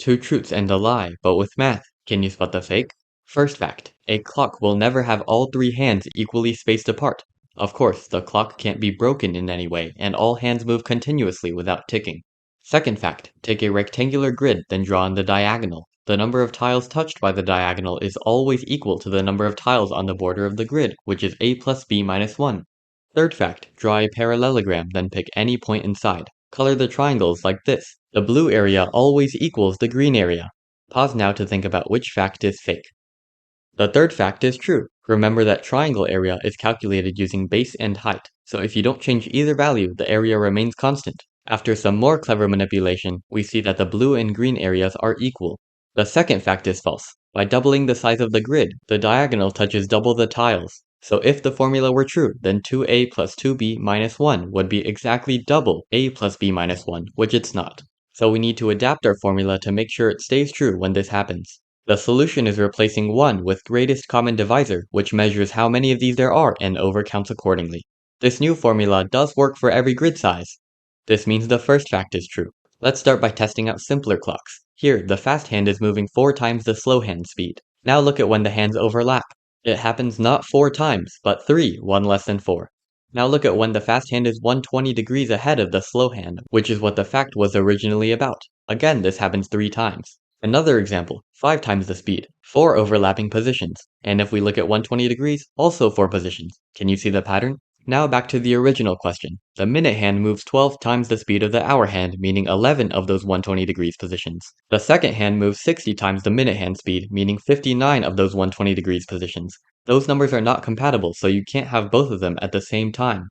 Two truths and a lie, but with math, can you spot the fake? First fact, a clock will never have all three hands equally spaced apart. Of course, the clock can't be broken in any way, and all hands move continuously without ticking. Second fact, take a rectangular grid, then draw on the diagonal. The number of tiles touched by the diagonal is always equal to the number of tiles on the border of the grid, which is a plus b minus 1. Third fact, draw a parallelogram, then pick any point inside. Color the triangles like this. The blue area always equals the green area. Pause now to think about which fact is fake. The third fact is true. Remember that triangle area is calculated using base and height, so if you don't change either value, the area remains constant. After some more clever manipulation, we see that the blue and green areas are equal. The second fact is false. By doubling the size of the grid, the diagonal touches double the tiles. So if the formula were true, then 2a plus 2b minus 1 would be exactly double a plus b minus 1, which it's not. So we need to adapt our formula to make sure it stays true when this happens. The solution is replacing 1 with greatest common divisor, which measures how many of these there are and overcounts accordingly. This new formula does work for every grid size. This means the first fact is true. Let's start by testing out simpler clocks. Here, the fast hand is moving 4 times the slow hand speed. Now look at when the hands overlap. It happens not 4 times, but 3, one less than 4. Now look at when the fast hand is 120 degrees ahead of the slow hand, which is what the fact was originally about. Again, this happens 3 times. Another example, 5 times the speed, 4 overlapping positions. And if we look at 120 degrees, also 4 positions. Can you see the pattern? Now back to the original question. The minute hand moves 12 times the speed of the hour hand, meaning 11 of those 120 degrees positions. The second hand moves 60 times the minute hand speed, meaning 59 of those 120 degrees positions. Those numbers are not compatible, so you can't have both of them at the same time.